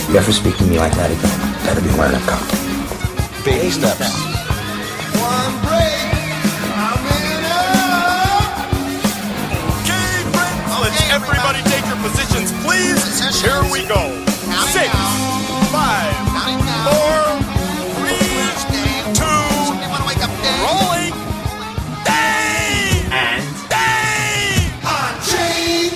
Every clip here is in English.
you ever speak to me like that again, you better be wearing a cup. Baby steps. One break, I'm in Okay, friends, let's everybody take your positions, please. Here we go. 6, 5, 4, 3, 2, rolling. Dave! And Dave! Unchained.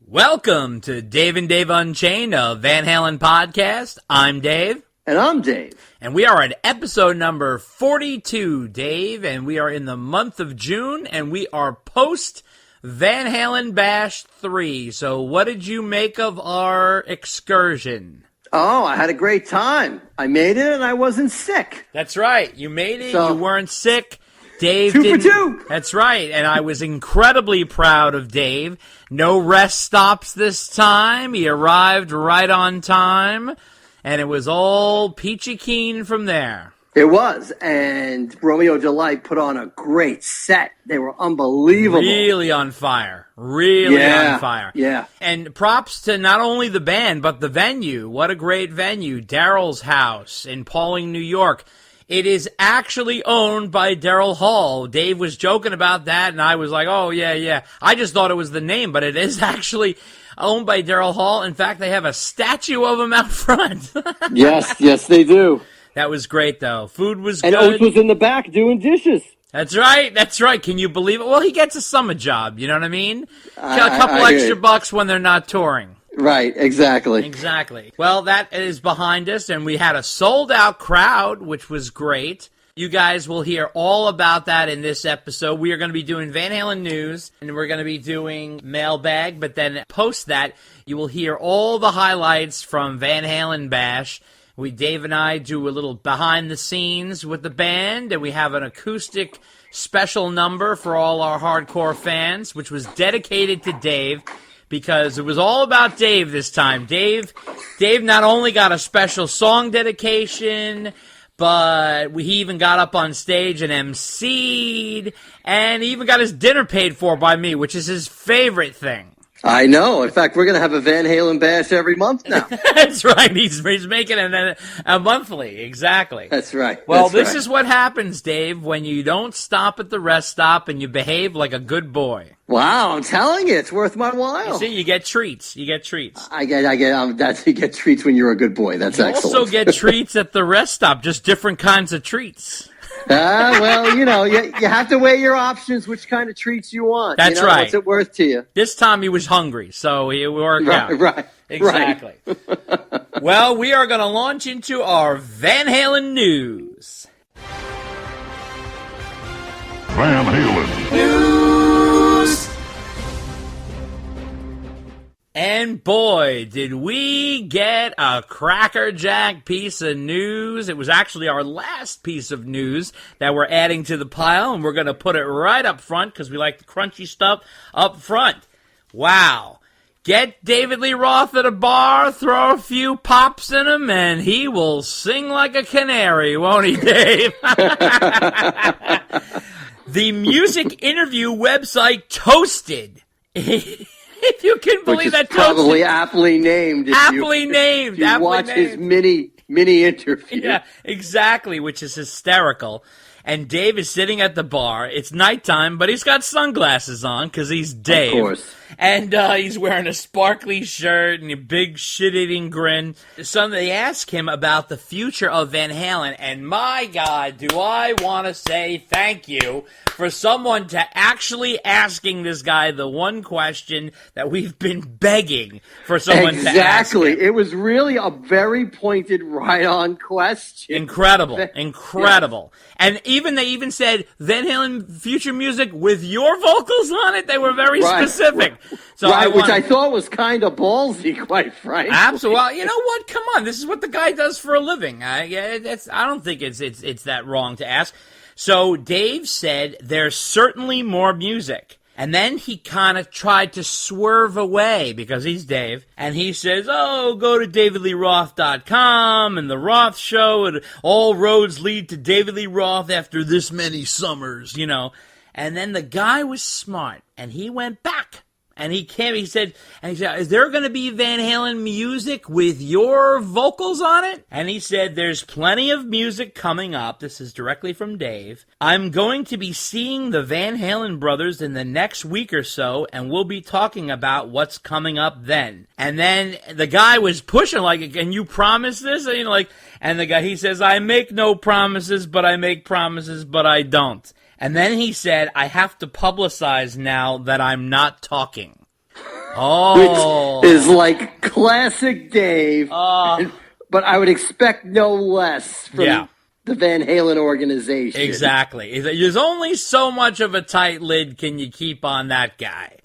welcome to Dave and Dave Unchained, a Van Halen podcast. I'm Dave. And I'm Dave. And we are at episode number 42, Dave, and we are in the month of June, and we are post Van Halen Bash III. So what did you make of our excursion? Oh, I had a great time. I made it and I wasn't sick. That's right. You made it. So- You weren't sick. Dave 2 for didn't. 2. That's right. And I was incredibly proud of Dave. No rest stops this time. He arrived right on time. And it was all peachy keen from there. It was. And Romeo Delight put on a great set. They were unbelievable. Really on fire. Really Yeah, on fire. yeah. And props to not only the band, but the venue. What a great venue. Daryl's house in Pawling, New York. It is actually owned by Daryl Hall. Dave was joking about that, and I was like, oh, yeah. I just thought it was the name, but it is actually owned by Daryl Hall. In fact, they have a statue of him out front. Yes, they do. That was great, though. Food was And good. Oates was in the back doing dishes. That's right. Can you believe it? Well, he gets a summer job, you know what I mean? A couple I hear extra you. bucks when they're not touring. Right, exactly. Exactly. Well, that is behind us, and we had a sold-out crowd, which was great. You guys will hear all about that in this episode. We are going to be doing Van Halen news, and we're going to be doing mailbag, but then post that, you will hear all the highlights from Van Halen Bash. Dave and I do a little behind the scenes with the band, and we have an acoustic special number for all our hardcore fans, which was dedicated to Dave, because it was all about Dave this time. Dave not only got a special song dedication, but he even got up on stage and emceed, and he even got his dinner paid for by me, which is his favorite thing. I know. In fact, we're going to have a Van Halen Bash every month now. That's right. He's making it a monthly. Exactly. That's right. Well, That's this right. is what happens, Dave, when you don't stop at the rest stop and you behave like a good boy. Wow, I'm telling you, it's worth my while. You see, you get treats. You get treats. I get you get treats when you're a good boy. That's You excellent. also get treats at the rest stop, just different kinds of treats. Well, you have to weigh your options, which kind of treats you want. That's right. What's it worth to you? This time he was hungry, so it worked out. Right. Exactly. Well, we are going to launch into our Van Halen news. Van Halen. And boy, did we get a crackerjack piece of news. It was actually our last piece of news that we're adding to the pile, and we're going to put it right up front because we like the crunchy stuff up front. Wow. Get David Lee Roth at a bar, throw a few pops in him, and he will sing like a canary, won't he, Dave? The music interview website Toasted. If you can believe Which is that, probably Toasted. aptly named. If you watch his mini interview. Yeah, exactly, which is hysterical. And Dave is sitting at the bar. It's nighttime, but he's got sunglasses on because he's Dave. Of course. And he's wearing a sparkly shirt and a big shit-eating grin. So they ask him about the future of Van Halen, and my God, do I want to say thank you for someone to actually asking this guy the one question that we've been begging for someone to ask Exactly. him. It was really a very pointed, right-on question. Incredible. And they even said Van Halen future music with your vocals on it. They were very specific. So which I thought was kind of ballsy, quite frankly. Absolutely. Well, you know what? Come on. This is what the guy does for a living. I don't think it's that wrong to ask. So Dave said there's certainly more music. And then he kind of tried to swerve away because he's Dave. And he says, oh, go to davidleeroth.com and the Roth Show, and all roads lead to David Lee Roth after this many summers, you know. And then the guy was smart, and he went back And he said, is there going to be Van Halen music with your vocals on it? And he said, there's plenty of music coming up. This is directly from Dave. I'm going to be seeing the Van Halen brothers in the next week or so, and we'll be talking about what's coming up then. And then the guy was pushing, like, can you promise this? And the guy, he says, I make no promises, but I make promises, but I don't. And then he said, I have to publicize now that I'm not talking. Oh. Which is like classic Dave. But I would expect no less from the Van Halen organization. Exactly. There's only so much of a tight lid can you keep on that guy.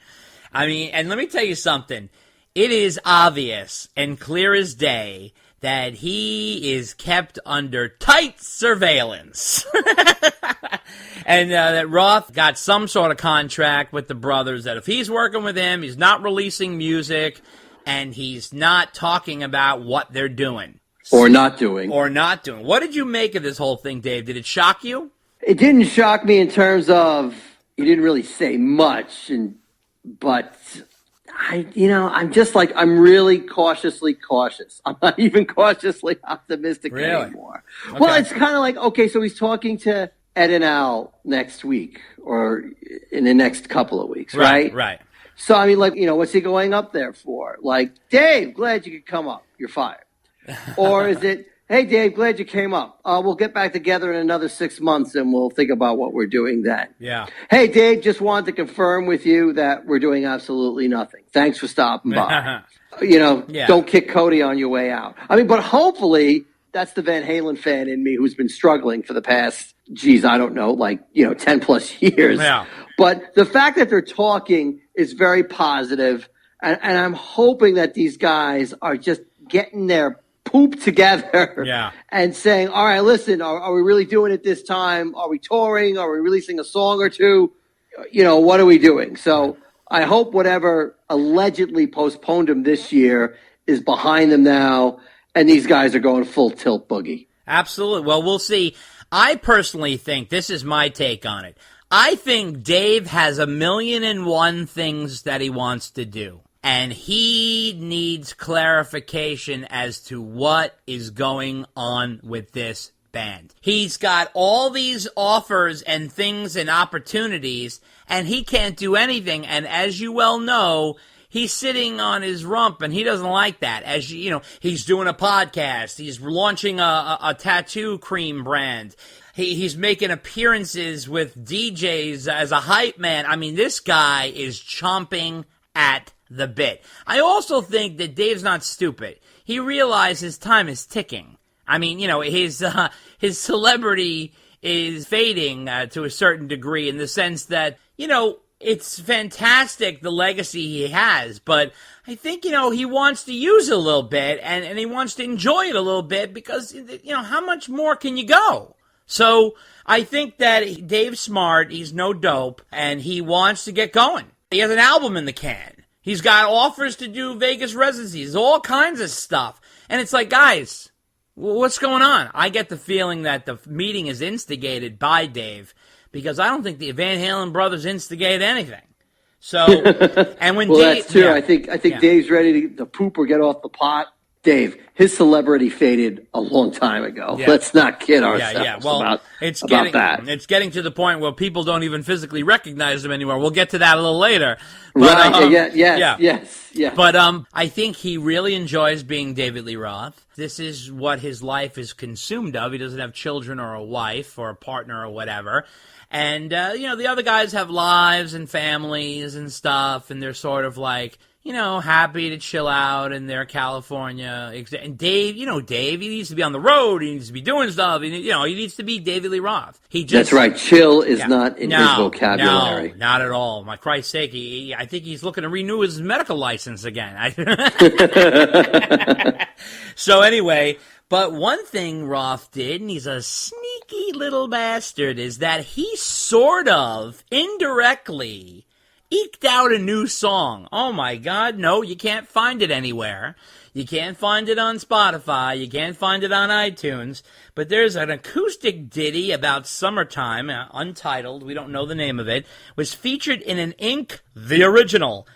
I mean, and let me tell you something. It is obvious and clear as day that he is kept under tight surveillance. And that Roth got some sort of contract with the brothers that if he's working with him, he's not releasing music, and he's not talking about what they're doing. Or not doing. What did you make of this whole thing, Dave? Did it shock you? It didn't shock me in terms of he didn't really say much, but I'm really cautiously cautious. I'm not even cautiously optimistic anymore. Okay. Well, it's kind of like, okay, so he's talking to Ed and Al next week or in the next couple of weeks, right? Right. So, I mean, what's he going up there for? Like, Dave, glad you could come up. You're fired. Or is it, hey, Dave, glad you came up. We'll get back together in another 6 months and we'll think about what we're doing then. Yeah. Hey, Dave, just wanted to confirm with you that we're doing absolutely nothing. Thanks for stopping by. Don't kick Cody on your way out. I mean, but hopefully that's the Van Halen fan in me who's been struggling for the past, 10 plus years. Yeah. But the fact that they're talking is very positive, and I'm hoping that these guys are just getting their poop together and saying, all right, listen, are we really doing it this time? Are we touring? Are we releasing a song or two? What are we doing? So I hope whatever allegedly postponed them this year is behind them now, and these guys are going full tilt boogie. Absolutely. Well, we'll see. I personally think, this is my take on it, I think Dave has 1,000,001 things that he wants to do. And he needs clarification as to what is going on with this band. He's got all these offers and things and opportunities, and he can't do anything. And as you well know, he's sitting on his rump, and he doesn't like that. As he's doing a podcast. He's launching a tattoo cream brand. He's making appearances with DJs as a hype man. I mean, this guy is chomping at the bit. I also think that Dave's not stupid. He realizes his time is ticking. I mean, his celebrity is fading to a certain degree in the sense that, it's fantastic the legacy he has, but I think, he wants to use it a little bit and he wants to enjoy it a little bit because, how much more can you go? So I think that Dave's smart, he's no dope, and he wants to get going. He has an album in the can. He's got offers to do Vegas residencies, all kinds of stuff. And it's like, guys, what's going on? I get the feeling that the meeting is instigated by Dave because I don't think the Van Halen brothers instigate anything. So, and when Dave... that's true. I think Dave's ready to poop or get off the pot. Dave, his celebrity faded a long time ago. Yeah. Let's not kid ourselves about that. It's getting to the point where people don't even physically recognize him anymore. We'll get to that a little later. But, right. Yes. But I think he really enjoys being David Lee Roth. This is what his life is consumed of. He doesn't have children or a wife or a partner or whatever. And, the other guys have lives and families and stuff, and they're sort of like... happy to chill out in their California. And Dave, Dave, he needs to be on the road. He needs to be doing stuff. He needs to be David Lee Roth. That's right. Chill is not in his vocabulary. No, not at all. My Christ's sake, I think he's looking to renew his medical license again. So anyway, but one thing Roth did, and he's a sneaky little bastard, is that he sort of indirectly eked out a new song. Oh my God, no, you can't find it anywhere. You can't find it on Spotify. You can't find it on iTunes. But there's an acoustic ditty about summertime, untitled, we don't know the name of it, was featured in an Ink, the original,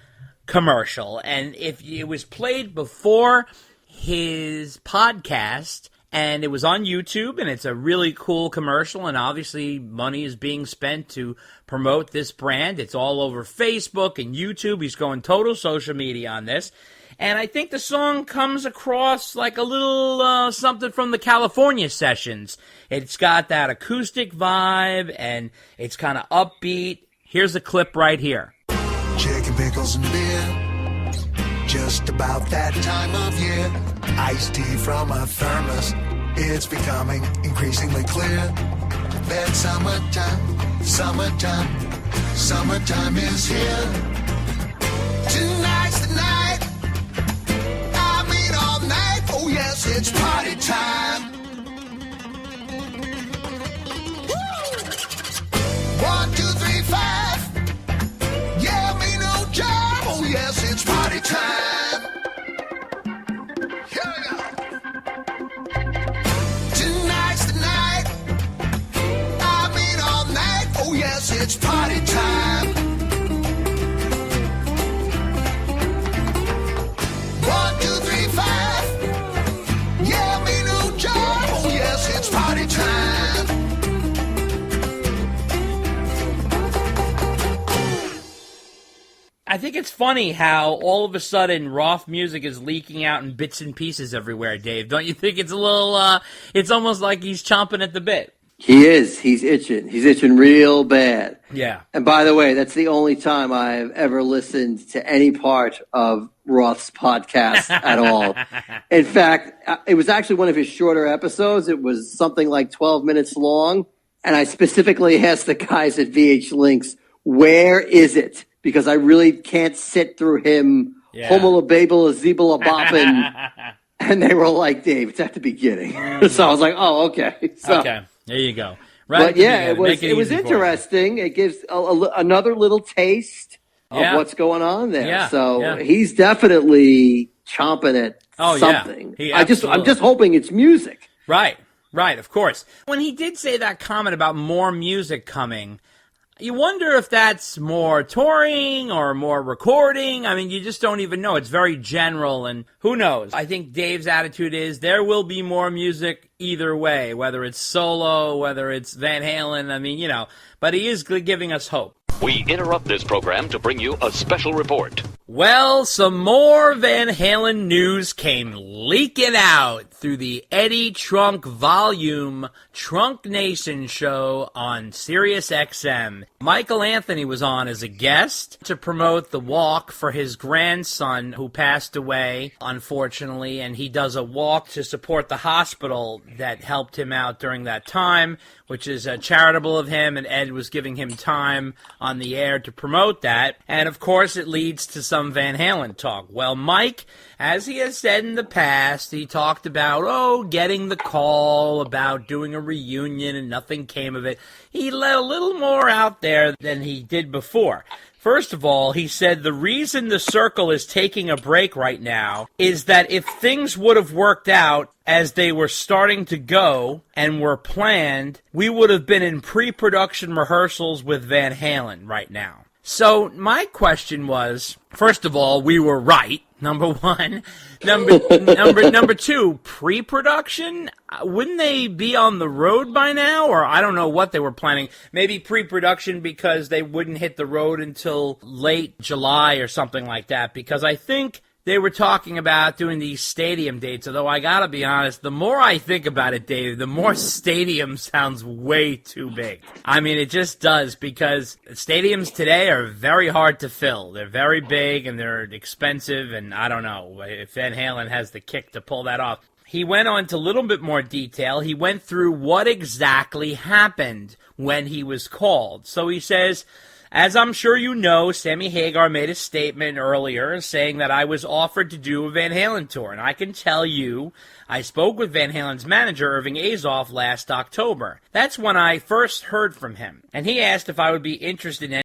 commercial. And if it was played before his podcast, and it was on YouTube, and it's a really cool commercial, and obviously money is being spent to promote this brand. It's all over Facebook and YouTube. He's going total social media on this. And I think the song comes across like a little something from the California sessions. It's got that acoustic vibe, and it's kind of upbeat. Here's a clip right here. Chicken, pickles, and beer. Just about that time of year. Iced tea from a thermos. It's becoming increasingly clear that summertime is here. Tonight's the night. I mean all night. Oh yes, it's party time. 1, 2, 3, 5. Yeah, me no job. Oh yes, it's party time. It's party time. 1, 2, 3, 5. Yeah, me no job. Oh yes, it's party time. I think it's funny how all of a sudden Roth music is leaking out in bits and pieces everywhere, Dave. Don't you think it's a little, it's almost like he's chomping at the bit? He is. He's itching. He's itching real bad. Yeah. And by the way, that's the only time I've ever listened to any part of Roth's podcast at all. In fact, it was actually one of his shorter episodes. It was something like 12 minutes long. And I specifically asked the guys at VH Links, where is it? Because I really can't sit through him, homala babel zebula bopping. And they were like, Dave, it's at the beginning. So I was like, oh, okay. So, okay. There you go. Right. But yeah, it was interesting. It gives another little taste of what's going on there. Yeah. So he's definitely chomping at something. Yeah. I'm just hoping it's music. Right. Of course. When he did say that comment about more music coming, you wonder if that's more touring or more recording. I mean, you just don't even know. It's very general, and who knows? I think Dave's attitude is there will be more music either way, whether it's solo, whether it's Van Halen. I mean, but he is giving us hope. We interrupt this program to bring you a special report. Well, some more Van Halen news came leaking out through the Eddie Trunk Volume Trunk Nation show on Sirius XM. Michael Anthony was on as a guest to promote the walk for his grandson who passed away, unfortunately, and he does a walk to support the hospital that helped him out during that time, which is charitable of him, and Ed was giving him time on the air to promote that. And, of course, it leads to some Van Halen talk. Well, Mike, as he has said in the past, he talked about, getting the call about doing a reunion, and nothing came of it. He let a little more out there than he did before. First of all, he said the reason the Circle is taking a break right now is that if things would have worked out as they were starting to go and were planned, we would have been in pre-production rehearsals with Van Halen right now. So my question was, first of all, we were right, number one. Number two, pre-production? Wouldn't they be on the road by now? Or I don't know what they were planning. Maybe pre-production because they wouldn't hit the road until late July or something like that. Because I think they were talking about doing these stadium dates, although I gotta be honest, the more I think about it, Dave, the more stadium sounds way too big. I mean, it just does, because stadiums today are very hard to fill. They're very big, and they're expensive, and I don't know if Van Halen has the kick to pull that off. He went on to a little bit more detail. He went through what exactly happened when he was called. So he says, as I'm sure you know, Sammy Hagar made a statement earlier saying that I was offered to do a Van Halen tour. And I can tell you, I spoke with Van Halen's manager, Irving Azoff, last October. That's when I first heard from him. And he asked if I would be interested in